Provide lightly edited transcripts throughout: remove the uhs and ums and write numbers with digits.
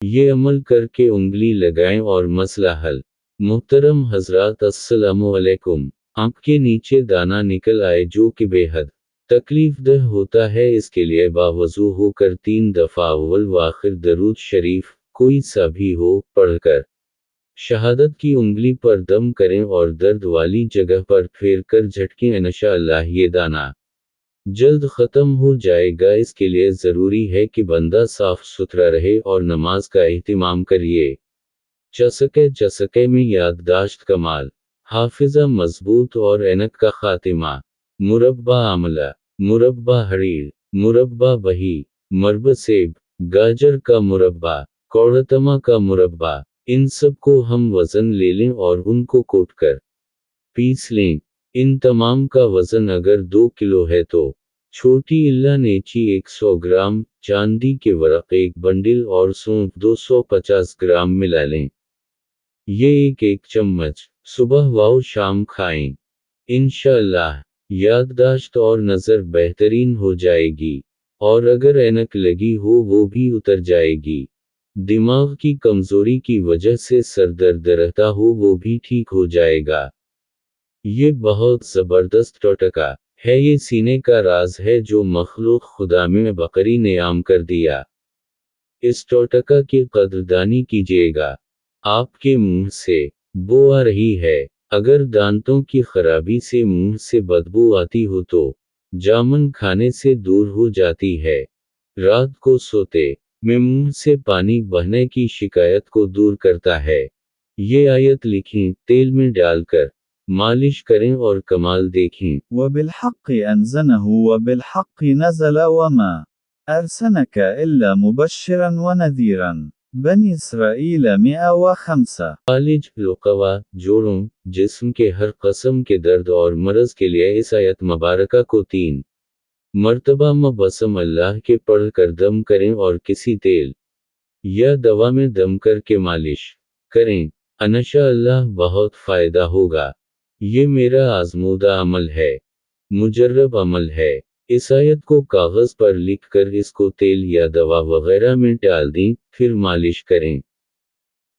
ये अमल करके उंगली लगाएं और मसला हल। मुहतरम हजरात, अस्सलामु अलैकुम। आंख के नीचे दाना निकल आए जो कि बेहद तकलीफ दह होता है, इसके लिए बावजू होकर 3 दफ़ा अव्वल व आखिर दरूद शरीफ कोई सा भी हो पढ़कर शहादत की उंगली पर दम करें और दर्द वाली जगह पर फेर कर झटकें। इंशाअल्लाह ये दाना जल्द ख़त्म हो जाएगा। इसके लिए ज़रूरी है कि बंदा साफ सुथरा रहे और नमाज का एहतिमाम करिए। चसके में याददाश्त कमाल, हाफिज़ा मजबूत और ऐनक का खातिमा। मुरब्बा आमला, मुरब्बा हरीर, मुरब्बा बही, मरब सेब, गाजर का मुरब्बा, कौड़तमा का मुरब्बा, इन सब को हम वज़न ले लें और उनको कोट कर पीस लें। इन तमाम का वज़न अगर 2 किलो है तो छोटी इल्ला नेची 100 ग्राम, चांदी के वरक 1 बंडिल और सौंफ 250 ग्राम मिला लें। ये एक चम्मच सुबह व शाम खाएं। इंशाअल्लाह याददाश्त और नज़र बेहतरीन हो जाएगी, और अगर ऐनक लगी हो वो भी उतर जाएगी। दिमाग की कमज़ोरी की वजह से सर दर्द रहता हो वो भी ठीक हो जाएगा। ये बहुत ज़बरदस्त टोटका है, ये सीने का राज है जो मखलूक खुदा में बकरी ने आम कर दिया। इस टोटका की कदरदानी कीजिएगा। आपके मुंह से बो आ रही है, अगर दांतों की खराबी से मुंह से बदबू आती हो तो जामुन खाने से दूर हो जाती है। रात को सोते में मुंह से पानी बहने की शिकायत को दूर करता है। ये आयत लिखें, तेल में डालकर मालिश करें और कमाल देखें। وبالحق أنزله وبالحق نزل وما أرسلك إلا مبشرا ونذيرا بني إسرائيल 105 फालिज लुक़वा, जोड़ों, जिस्म के हर कस्म के दर्द और मरज़ के लिए इस आयत मुबारका को 3 मर्तबा बसम अल्लाह के पढ़ कर दम करें और किसी तेल या दवा में दम करके मालिश करें। इंशाअल्लाह बहुत फ़ायदा होगा। ये मेरा आज़मूदा अमल है, मुजर्रब अमल है। इस आयत को कागज़ पर लिख कर इसको तेल या दवा वगैरह में डाल दें, फिर मालिश करें।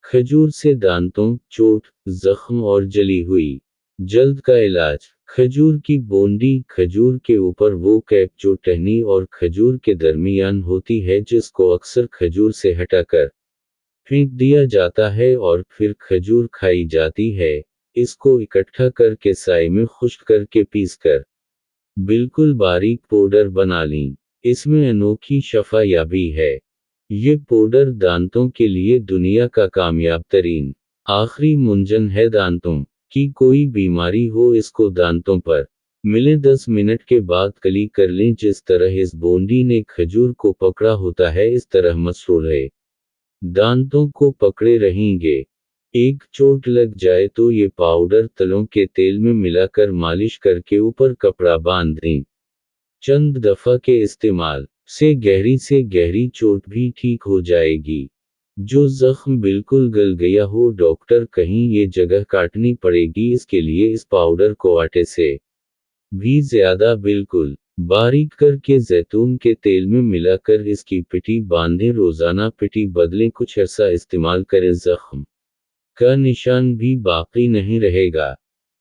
खजूर से दांतों, चोट, जख्म और जली हुई जल्द का इलाज। खजूर की बोंडी, खजूर के ऊपर वो कैप जो टहनी और खजूर के दरमियान होती है, जिसको अक्सर खजूर से हटाकर फेंक दिया जाता है और फिर खजूर खाई जाती है। इसको इकट्ठा करके साए में खुश्क करके पीसकर बिल्कुल बारीक पाउडर बना लें। इसमें अनोखी शफा याबी है। ये पाउडर दांतों के लिए दुनिया का कामयाब तरीन आखिरी मुंजन है। दांतों की कोई बीमारी हो, इसको दांतों पर मिले 10 मिनट के बाद कली कर लें। जिस तरह इस बोंडी ने खजूर को पकड़ा होता है, इस तरह मसूड़े दांतों को पकड़े रहेंगे। एक चोट लग जाए तो ये पाउडर तलों के तेल में मिलाकर मालिश करके ऊपर कपड़ा बांध दें। चंद दफ़ा के इस्तेमाल से गहरी चोट भी ठीक हो जाएगी। जो जख्म बिल्कुल गल गया हो, डॉक्टर कहीं ये जगह काटनी पड़ेगी, इसके लिए इस पाउडर को आटे से भी ज़्यादा बिल्कुल बारीक करके जैतून के तेल में मिलाकर इसकी पिटी बांधें। रोज़ाना पिटी बदलें, कुछ अर्सा इस्तेमाल करें, जख्म का निशान भी बाकी नहीं रहेगा।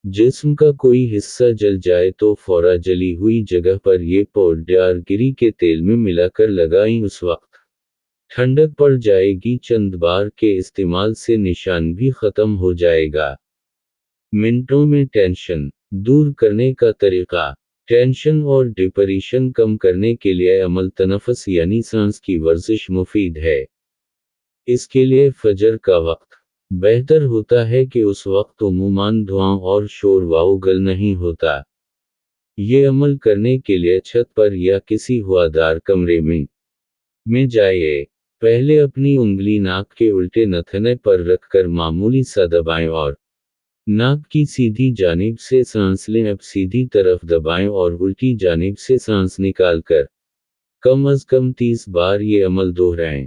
जिस्म का कोई हिस्सा जल जाए तो फौरा जली हुई जगह पर ये पाउडर गिरी के तेल में मिलाकर लगाएं। उस वक्त ठंडक पड़ जाएगी। चंद बार के इस्तेमाल से निशान भी खत्म हो जाएगा। मिनटों में टेंशन दूर करने का तरीका। टेंशन और डिप्रेशन कम करने के लिए अमल तनफ़ुस यानी सांस की वर्जिश मुफीद है। इसके लिए फजर का वक्त बेहतर होता है कि उस वक्त उमूमन धुआं और शोर वाउगल नहीं होता। ये अमल करने के लिए छत पर या किसी हवादार कमरे में जाइए। पहले अपनी उंगली नाक के उल्टे नथने पर रखकर मामूली सा दबाएं और नाक की सीधी जानिब से सांस लें। अब सीधी तरफ दबाएं और उल्टी जानिब से सांस निकालकर कम अज़ कम 30 बार ये अमल दोहराएं।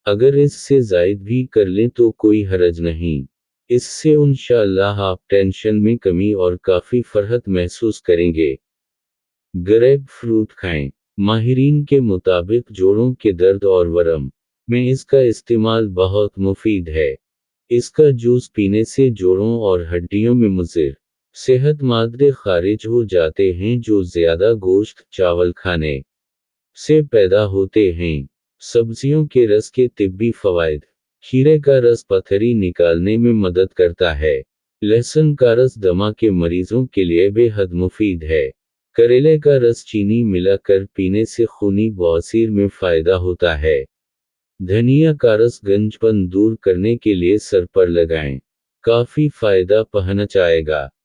अगर इससे ज़ायद भी कर लें तो कोई हरज नहीं। इससे इंशाअल्लाह आप टेंशन में कमी और काफ़ी फरहत महसूस करेंगे। ग्रेप फ्रूट खाएं। माहिरीन के मुताबिक जोड़ों के दर्द और वरम में इसका इस्तेमाल बहुत मुफीद है। इसका जूस पीने से जोड़ों और हड्डियों में मुज़िर सेहत मादे खारिज हो जाते हैं जो ज़्यादा गोश्त चावल खाने से पैदा होते हैं। सब्जियों के रस के तिब्बी फ़वाइद। खीरे का रस पथरी निकालने में मदद करता है। लहसुन का रस दमा के मरीजों के लिए बेहद मुफीद है। करेले का रस चीनी मिलाकर पीने से खूनी बवासीर में फ़ायदा होता है। धनिया का रस गंजपन दूर करने के लिए सर पर लगाएं। काफ़ी फ़ायदा पहुंचाएगा।